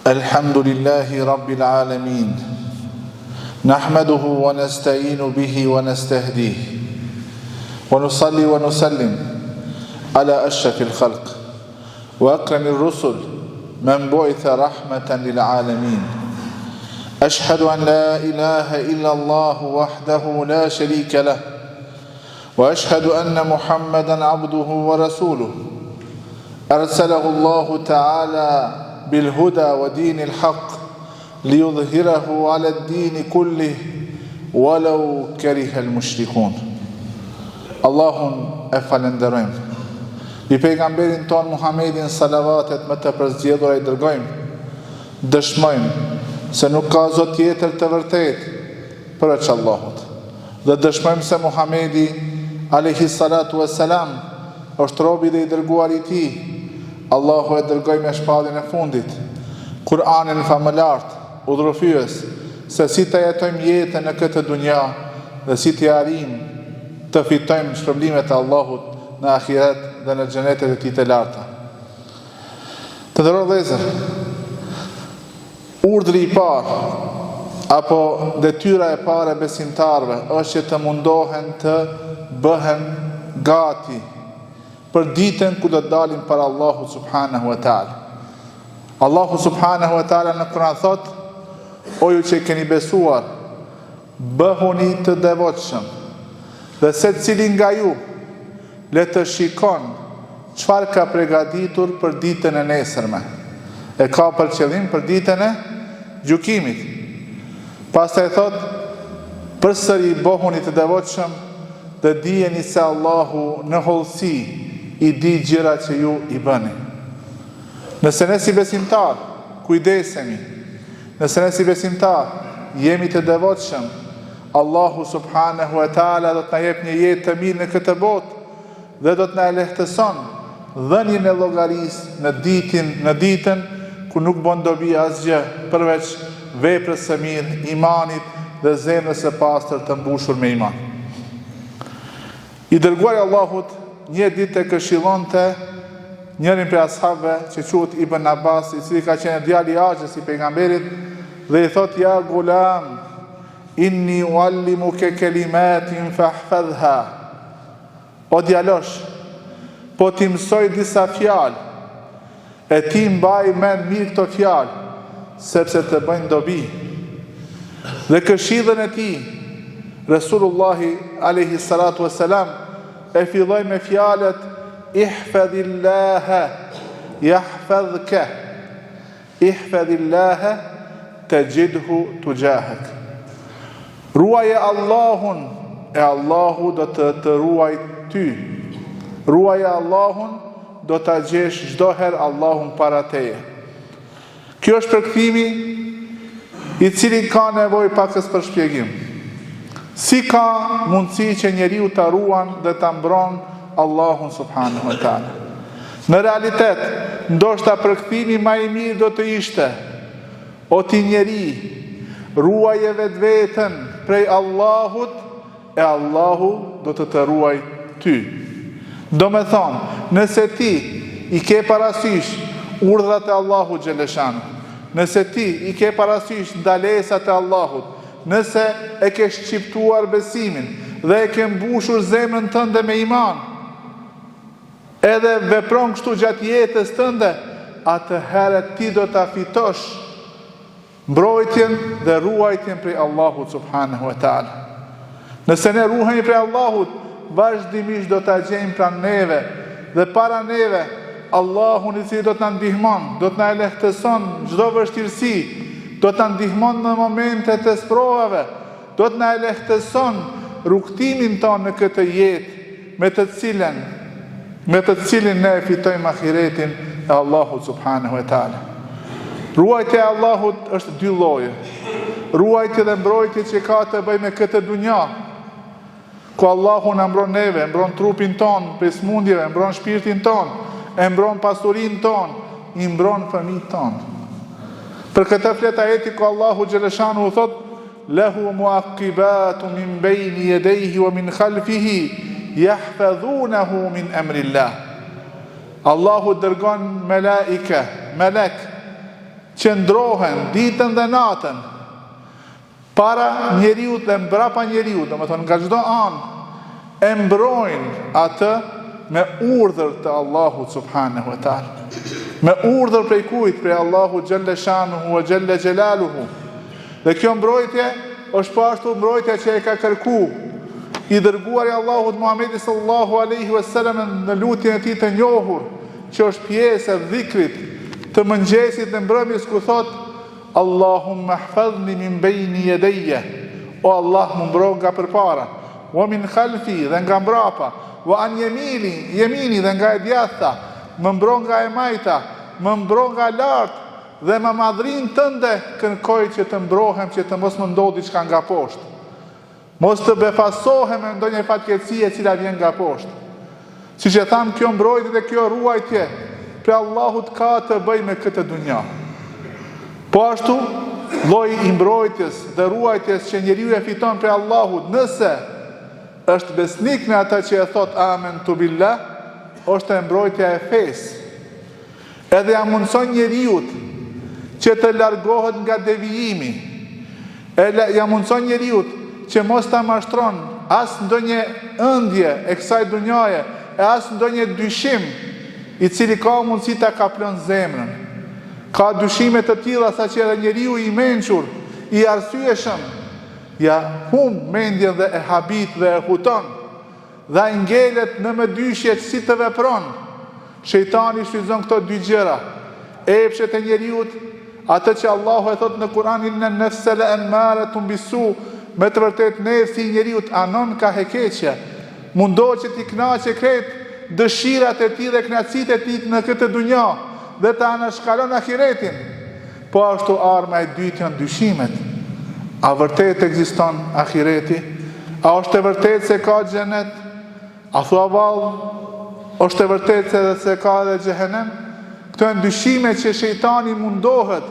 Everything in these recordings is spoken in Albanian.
الحمد لله رب العالمين نحمده ونستعين به ونستهديه ونصلي ونسلم على أشرف الخلق وأكرم الرسل من بعث رحمة للعالمين أشهد أن لا إله إلا الله وحده لا شريك له وأشهد أن محمدا عبده ورسوله أرسله الله تعالى بالهدى ودين الحق ليظهره على الدين كله ولو كره المشركون. Allahun e falenderojmë. I pejgamberin ton Muhammedin salavatet më të përzgjedhura i dërgojmë. Dëshmojmë se nuk ka zot tjetër të vërtet përveç Allahut. Dhe dëshmojmë se Muhamedi alayhi salatu wassalam është robi dhe i dërguar i tij. Allahu e dërgoi me shpallin e fundit, Kur'anin famëlart, udhërofyes se si të jetojmë jetën në këtë dunja dhe si të arrijmë të fitojmë shpërblimet e Allahut në ahiret dhe në xhenetet e tij të larta. Të nderuar vëllezër, urdhri i parë apo detyra e parë e besimtarëve është që të mundohen të bëhen gati për ditën ku do të dalim para Allahu subhanahu wa taala. Allahu subhanahu wa taala në Kur'an thot: "O ju që keni besuar, bëhuni të devotshëm, dhe secili nga ju le të shikon çfarë ka përgatitur për ditën e nesërme." E ka për qëllim për ditën e gjykimit. Pastaj thot: "Përsëri bëhuni të devotshëm dhe dijeni se Allahu në hollësi i di gjëra që ju i bëni." Nëse ne si besimtar kujdesemi, nëse ne si besimtar jemi të devotshëm, Allahu subhanahu wa taala do të na jep një jetë të mirë në këtë botë dhe do të na lehtëson dhënien e llogarisë në ditën ku nuk bën dobi asgjë përveç veprës së mirë, imanit dhe zemrës së pastër të mbushur me iman. I dërguari Allahut një ditë e këshillonte njërin prej ashabëve që quhet Ibn Abbas, i cili ka qenë djali i Axhës i pejgamberit, dhe i thot: "Ja gulam, inni uallimuke kelimatin fahfadhha." O djalosh, po ti mësoj disa fjalë, e ti mbaj mend mirë këto fjalë, sepse të bëjnë dobi. Dhe këshillën e tij Resulullahi alayhi salatu wassalam e filloi me fjalët: "Ihfadhillaha yahfadhka, ihfadhillaha tajidhu tujahak." Ruaje Allahun e Allahu do të ruaj ty. Ruaje Allahun do ta gjesh çdo herë Allahun para teje. Kjo është përkthimi i cili ka nevojë pakës për shpjegim. Si ka mundësi që njeriu ta ruan dhe ta mbron Allahun subhanahu wa taala? Në realitet, ndoshta përkthimi më i mirë do të ishte: "O ti njeri, ruaje vetveten prej Allahut e Allahu do të ruaj ty." Do me thonë, nëse ti i ke parasysh urdhrat e Allahut xheleshan, nëse ti i ke parasysh ndalesat e Allahut, nëse e ke shqiptuar besimin dhe e ke mbushur zemrën tënde me iman, edhe vepron kështu gjatë jetës tënde, atëherë ti do ta fitosh mbrojtjen dhe ruajtjen prej Allahut subhanahu wa taala. Nëse ne ruhemi prej Allahut, vazhdimisht do ta gjejmë pranë neve dhe para neve Allahun i cili do të na ndihmon, do të na lehtëson çdo vështirësi, do të na ndihmon në momentet e sprovave, do të na lehtëson rrugtimin tonë në këtë jetë me të cilin ne fitojmë ahiretin e Allahut subhanahu wa taala. Ruajtja e Allahut është dy lloje. Ruajtja dhe mbrojtja që ka të bëjë me këtë dunja, ku Allahu na mbron neve, mbron trupin ton prej smundjeve, mbron shpirtin ton, e mbron pasurinë ton, i mbron fëmijët ton. Për këtë flet ajeti ku Allahu xheleshanu thot: "Lahu muaqibatu min bayni yadayhi wa min khalfihi yahfazunahu min amrillah." Allahu dërgon melek që ndrohen ditën dhe natën para njeriut dhe mbrapa njeriut, do me thonë nga çdo anë, e mbrojnë atë me urdhër të Allahut subhanahu wa ta'ala. Me urdhër prej kujt? Prej Allahu xhalla shanuhu wa xhalla xjalaluhu. Dhe kjo mbrojtje është po ashtu mbrojtja që e ka kërku i dërguari Allahut Muhamedi sallallahu alaihi wasallam në lutjen e tij të njohur, që është pjesë e dhikrit të mëngjesit dhe mbrëmjes, ku thot Allahumma hfadhni min bayni yadayya, o Allah më mbro nga përpara, wa min khalfi, dhe nga mbrapa, wa an yamini, dhe nga e djathta, më mbro nga e majta, më mbro nga lart, dhe me madhrin tënde kërkoj që të mbrohem, që të mos më ndodhi diçka nga poshtë. Mos të befasohem me ndonjë fatkeqësi e cila vjen nga poshtë. Siç e tham, kjo mbrojtje dhe kjo ruajtje për Allahut ka të bëj me këtë dunja. Po ashtu, lloji i mbrojtjes dhe ruajtjes që njeriu e fiton për Allahut, nëse është besnik në ata që e thot amantu billah, është e mbrojtja e fesë. Edhe ja mundson njeriut që të largohet nga devijimi, ja mundson njeriut që mos ta mashtron as ndonjë ëndje e kësaj dunjaje, e as ndonjë dyshim i cili ka mundësi ta kaplon zemrën. Ka dyshime të tilla sa që edhe njeriu i mençur, i arsyeshëm, ja humb mendjen dhe e habit dhe e huton, dhe ai ngelet në mëdyshje si të vepron. Shejtani shfrytëzon këto dy gjëra, epshet e njeriut, atë që Allahu e thot në Kur'an, inna nafsa la'ammaratun bisu, me të vërtet nefsi i njeriut anon ka hekeqje, mundohet që t'i kënaqë krejt dëshirat e tij dhe kënaqësitë e tij në këtë dunja dhe ta anashkalon ahiretin. Po ashtu arma e dytë janë dyshimet. A vërtet ekziston ahireti? A është e vërtet se ka xhenet? A thua vallë, është e vërtet se ka edhe xhehenem? Këto janë dyshime që shejtani mundohet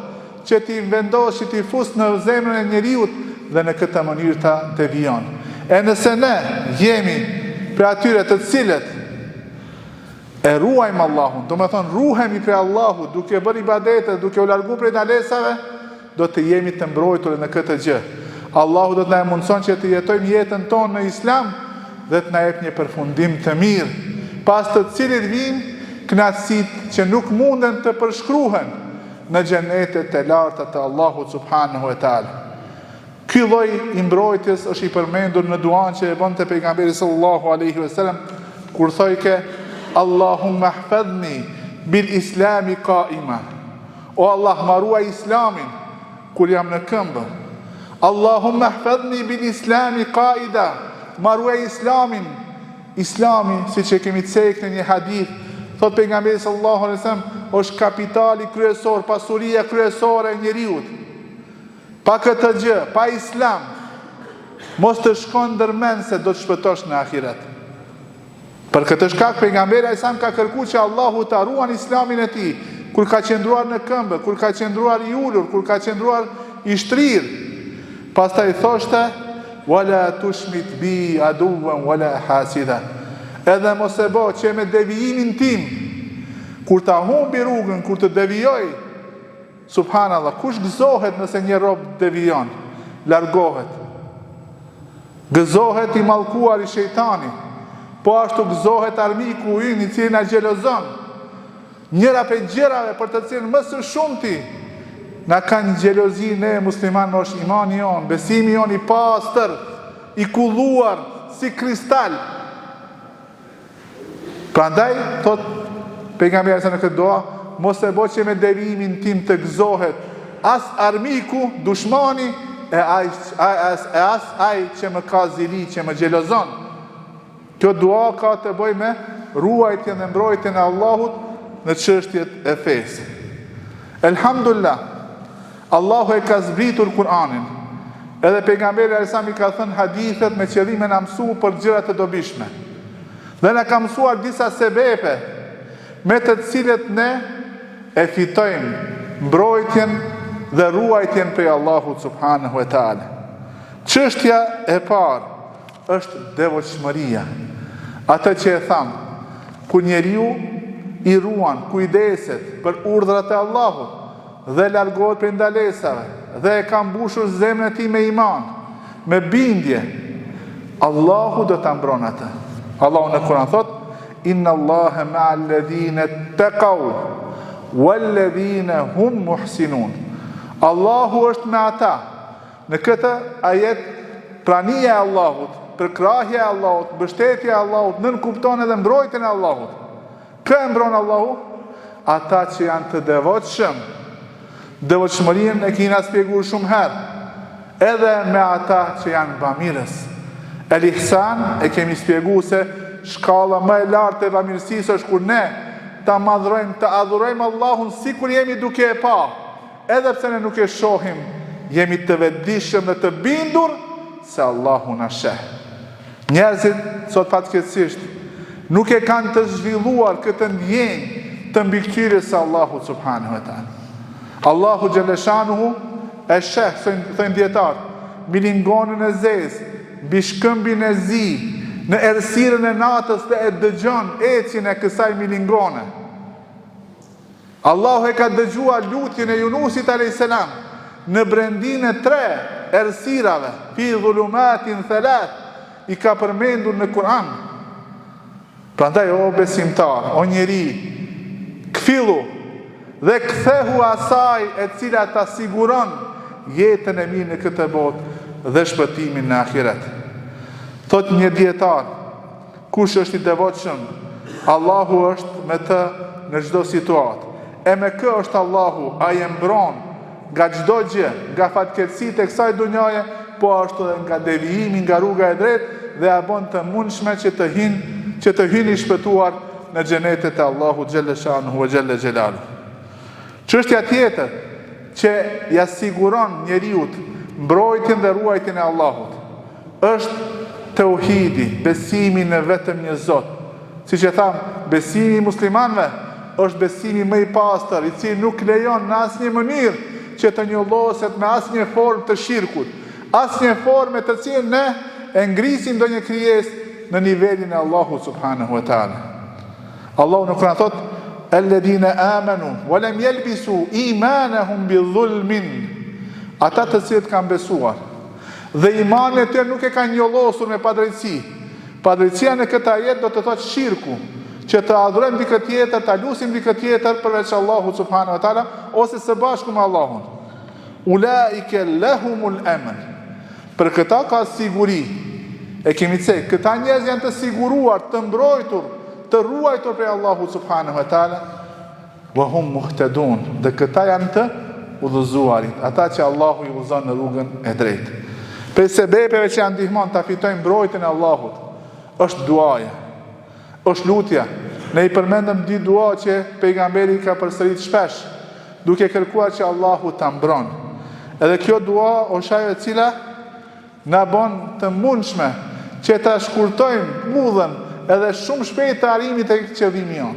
që t'i vendosë, që t'i fusë në zemrën e njeriut dhe në këtë mënyrë ta devijon. E nëse ne jemi për atyre të cilët e ruajmë Allahun, do me thonë ruhemi për Allahut, duke bërë ibadete, duke u largu prej dalesave, do të jemi të mbrojtur në këtë gjë. Allahu do të na e mundson që të jetojmë jetën tonë në Islam dhe të na jep një përfundim të mirë, pas të cilit vijnë kënaqësitë që nuk munden të përshkruhen në xhenetet e larta të Allahut subhanahu wa taala. Ky lloj i mbrojtjes është i përmendur në duan që e bënte pejgamberi sallallahu alaihi wasallam kur thojke Allahumma hfadhni bil islami qaima. O Allah, ma ruaj islamin kur jam në këmbë. Allahumma hfadhni bil islami qaida. Ma ruaj islamin. Islami, siç e kemi thënë në një hadith, thot pejgamberi sallallahu alaihi wasallam, është kapitali kryesor, pasuria kryesore e njeriut. Pa këtë gjë, pa islam, mos të shkon ndërmend se do të shpëtosh në ahiret. Për këtë shkak pejgamberi ajsam ka kërkuar që Allahu ta ruan islamin e tij, kur ka qëndruar në këmbë, kur ka qëndruar i ulur, kur ka qëndruar i shtrirë. Pastaj thoshte wala tushmit bi aduwan wala hasida. Edhe mos e bë që me devijimin tim, kur ta humbi rrugën, kur të devijoj, subhanallah, kush gëzohet nëse një rob devijon, largohet. Gëzohet i mallkuar i shejtani, po ashtu gëzohet armiku i ynë i cili na xhelozon. Njëra prej gjërave për të cilën më së shumti na kanë xhelozi ne muslimanë është imani jon, besimi jon i pastër, i kulluar si kristal. Prandaj thot pejgamberi sa në këtë dua, mos e bëj që me devijimin tim të gëzohet as armiku, dushmani, as ai që më ka zili, që më xhelozon. Kjo dua ka të bëj me ruajtjen dhe mbrojtjen e Allahut në çështjet e fesë. Elhamdulillah, Allahu e ka zbritur Kur'anin. Edhe pejgamberi alajhissalam i ka thënë hadithet me qëllim na mësu për gjëra të dobishme. Dhe na ka mësuar disa sebepe me të cilët ne e fitojmë mbrojtjen dhe ruajtjen prej Allahut subhanahu wa taala. Çështja e parë është devotshmëria. Atë që e tham, ku njeriu i ruan kujdeset për urdhrat e Allahut, dhe largohet prej ndalesave dhe e ka mbushur zemrën e tij me iman, me bindje, Allahu do ta mbron atë. Allahu në Kur'an thot: Inna Allaha ma'al ladhina taqaw wal ladhina hum muhsinun. Allahu është me ata. Në këtë ajet prania e Allahut, përkrahja e Allahut, mbështetja e Allahut, nën kupton edhe mbrojtjen e Allahut. Kë e mbron Allahu? Ata që janë të devotshëm. Devotshmërinë e kena shpjeguar shumë herë. Edhe me ata që janë bamirës. El ihsan e kemi shpjeguar se shkalla më e lartë e bamirësisë është kur ne ta madhrojmë, të adhurojmë Allahun sikur jemi duke e pa. Edhe pse ne nuk e shohim, jemi të vetëdijshëm dhe të bindur se Allahu na sheh. Njerëzit sot fatkeqësisht nuk e kanë të zhvilluar këtë ndjenjë të mbikëqyrjes së Allahut subhanahu wa taala. Allahu xhaleshanuhu e sheh, thënë dietar, milingonën e zezë, mbi shkëmbin e zi, në errësirën e natës dhe e dëgjon ecjen e kësaj milingone. Allahu e ka dëgjuar lutjen e Yunusit alayhis salam në brendin e 3 errësirave, fi dhulumatin thalat, i ka përmendur në Kur'an. Prandaj o besimtar, o njeri, këfillu dhe kthehu asaj e cila ta siguron jetën e mirë në këtë botë dhe shpëtimin në ahiret. Thot një dietar, kush është i devotshëm, Allahu është me të në çdo situatë. E me kë është Allahu, ai e mbron nga çdo gjë, nga fatkeqësitë e kësaj dunjaje, po ashtu edhe nga devijimi nga rruga e drejtë dhe e bën të mundshme që të hyjë i shpëtuar në xhenetet e Allahut xhalla shanuhu ve xhalla xhelalu. Çështja tjetër që ja siguron njeriu mbrojtjen dhe ruajtjen e Allahut është tauhidi, besimi në vetëm një Zot. Siç e tham, besimi i muslimanëve është besimi më i pastër, i cili nuk lejon në asnjë mënyrë që të njolloset me asnjë formë të shirkut, asnjë formë të cilën ne e ngrisim ndonjë krijesë në nivelin e Allahut subhanahu wa taala. Allahu nuk na thot alladhina amanu wa lam yalbisu imanahum bidhulmin. Ata të cilët kanë besuar dhe imani e tyre nuk e kanë njollosur me padrejtësi. Padrejtësia në këtë ajet do të thotë shirku, që të adhurojmë dikë tjetër, të lutim dikë tjetër përveç Allahut subhanahu wa taala ose së bashku me Allahun. Ulaika lahumul amn. Për këta ka siguri. E kemi thënë, këta njerëz janë të siguruar, të mbrojtur, të ruajtur prej Allahut subhanahu wa taala, wa hum muhtadun. Dhe këta janë të udhëzuarit, ata që Allahu i udhëzon në rrugën e drejtë. Për sebepeve që janë ndihmon ta fitojnë mbrojtjen e Allahut, është duaja, është lutja. Ne i përmendëm di dua që pejgamberi ka përsërit shpesh, duke kërkuar që Allahu ta mbron. Edhe kjo dua është ajo e cila na bën të mundshme që ta shkurtojmë udhën edhe shumë shpejt të arrimit tek qëllimi jon.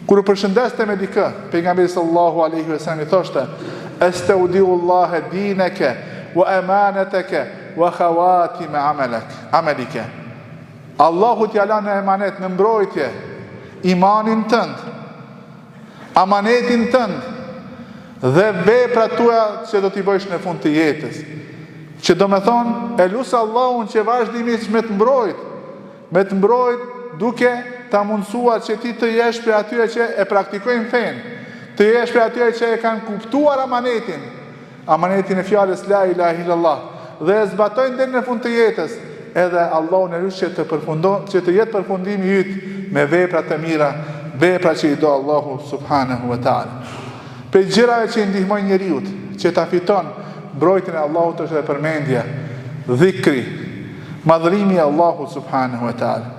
Kur u përshëndeste me dikë, pejgamberi sallallahu alaihi wasallam i thoshte: "Estaudiullaha dinaka wa amanataka wa khawatim amalika." Allahu t'ja lan në emanet, në mbrojtje, imanin tënd, amanetin tënd dhe veprat tua që do t'i bësh në fund të jetës. Që do me thonë, e lusë Allahun që vazhdimisht me të mbrojt duke ta mundësuar që ti të jesh për atyre që e praktikojnë fenë, të jesh për atyre që e kanë kuptuar amanetin e fjalës la ilaha illallah, dhe e zbatojnë deri në fund të jetës, edhe Allahu në lusë që të jetë përfundimi yt me vepra të mira, vepra që i do Allahu subhanahu wa taala. Për gjërave që i ndihmojnë njeriu që ta fiton mbrojtjen e Allahut është edhe përmendja, dhikri, madhërimi i Allahut subhanahu wa taala.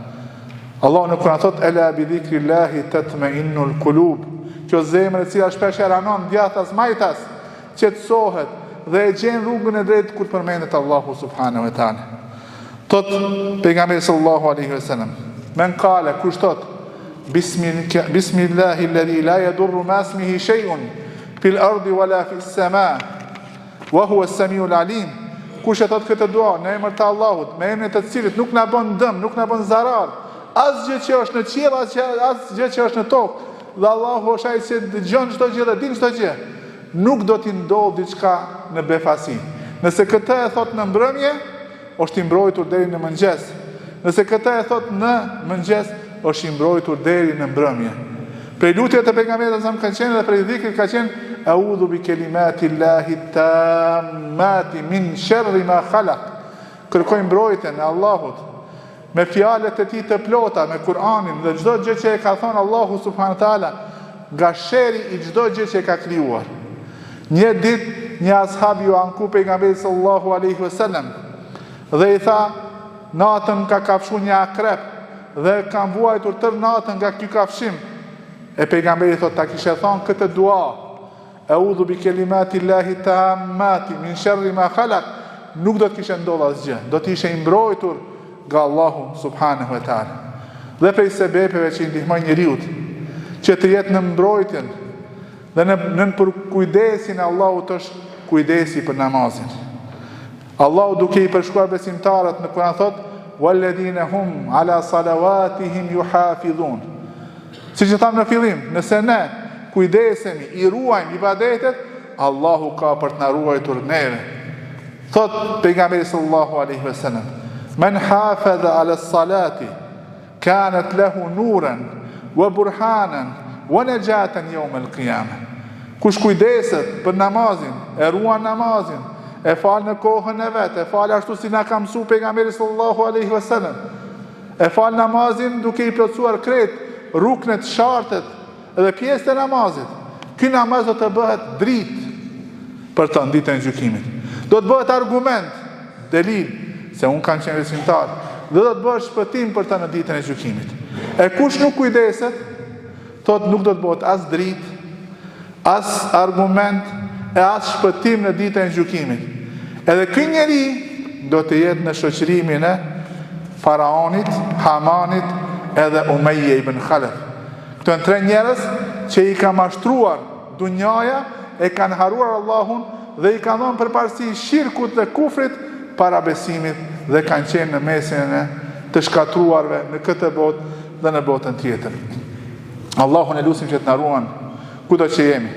Allahu nuk na thot ela bi dhikrillahi tatma'innul qulub. Kjo zemër e cila shpesh e ranon djathtas majtas, qetësohet dhe e gjen rrugën e drejtë kur përmendet Allahu subhanahu wa taala. Tot pejgamberi sallallahu alaihi wasallam, men qala, kush thot bismillahi alladhi la yadurru ma ismihi shay'un fil ardi wala fis sama wa huwa as-sami'ul alim. Kush e thot këtë dua në emër të Allahut, me emrin e të cilit nuk na bën dëm, nuk na bën zarar, asgjë që është në qiell, asgjë që është në tokë, dhe Allahu është ai që dëgjon çdo gjë dhe din çdo gjë. nuk do t'i ndodhë diçka në befasi. Nëse këtë e thot në mbrëmje, është i mbrojtur deri në mëngjes. Nëse këtë e thot në mëngjes, është i mbrojtur deri në mbrëmje. Prej lutjet e pejgamberit sa ka qenë dhe prej dhikrit ka qenë a'udhu bi kelimati llahi tammati min sharri ma khalaq. Kërkoj mbrojtjen e Allahut me fjalët e tij të plota, me Kur'anin dhe çdo gjë që e ka thënë Allahu subhanahu taala, nga sherri i çdo gjë që e ka krijuar. Një ditë një ashab ju anku pejgamberit sallallahu alaihi wasallam dhe i tha, natën ka kafshu një akrep dhe ka vuajtur tër natën nga ky kafshim. E pejgamberi thot, ta kishe thonë këtë dua, a'udhu bi kelimati llahi tammati min sharri ma khalaq, nuk do të kishe ndodhur asgjë, do të ishe i mbrojtur nga Allahu subhanahu wa taala. Dhe prej sebepeve që i ndihmojnë njeriu që të jetë në mbrojtjen dhe në përkujdesin e Allahut është kujdesi për namazin. Allahu duke i përshkruar besimtarët në Kur'an thot, walladhina hum ala salawatihim yuhafizun. Siç e thamë në fillim, nëse ne kujdesemi, i ruajmë ibadetet, Allahu ka për të na ruajtur neve. Thot pejgamberi sallallahu alaihi wasallam, man hafadha ala salati kanat lahu nuran wa burhanan wa najatan yawm al-qiyamah. Kush kujdeset për namazin, e ruan namazin, e fal në kohën e vet, e fal ashtu si na ka mësuar pejgamberi sallallahu alaihi wasallam, e fal namazin duke i plotësuar krejt ruknet, shartet dhe pjesët e namazit. Ky namaz do të bëhet dritë për të ditën e gjykimit. Do të bëhet argument, delil, se unë kam qenë besimtar, dhe do të bëhet shpëtim për të në ditën e gjykimit. E kush nuk kujdeset, thot nuk do të bëhet as dritë, as argument, e as shpëtim në ditën e gjykimit. Edhe ky njeri do të jetë në shoqërimin e faraonit, Hamanit, edhe Umayya ibn Khalaf. Këto janë tre njerëz që i ka mashtruar dunjaja, e kanë haruar Allahun dhe i kanë dhënë përparësi shirkut dhe kufrit para besimit dhe kanë qenë në mesin e të shkatruarve në këtë botë dhe në botën tjetër. Allahun e lutim që të na ruan kudo që jemi.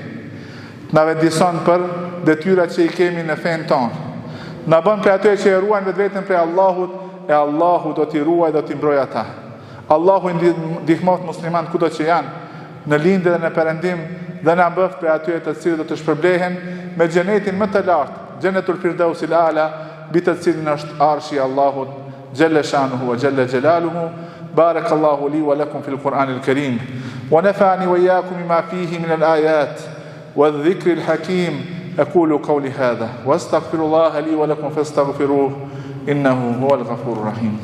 Na vendison për detyrat që i kemi në fen tonë. Na bën për ato që e ruajnë vetveten prej Allahut, e Allahu do t'i ruaj dhe t'i mbrojë ata. Allahu ndihmoft muslimanët kudo që janë, në lindje dhe në perëndim, dhe na bëft për atyre të cilët do të shpërblehen me xhenetin më të lartë, xhenetul firdausil ala, mbi të cilin është arshi i Allahut, xhalla shanuhu wa xhalla jalaluhu. Barakallahu li wa lakum fil Qur'anil Karim, wa nafa'ani wa iyyakum bima fihi min al-ayat wadh-dhikri al-hakim. أقول قولي هذا وأستغفر الله لي ولكم فاستغفروه إنه هو الغفور الرحيم.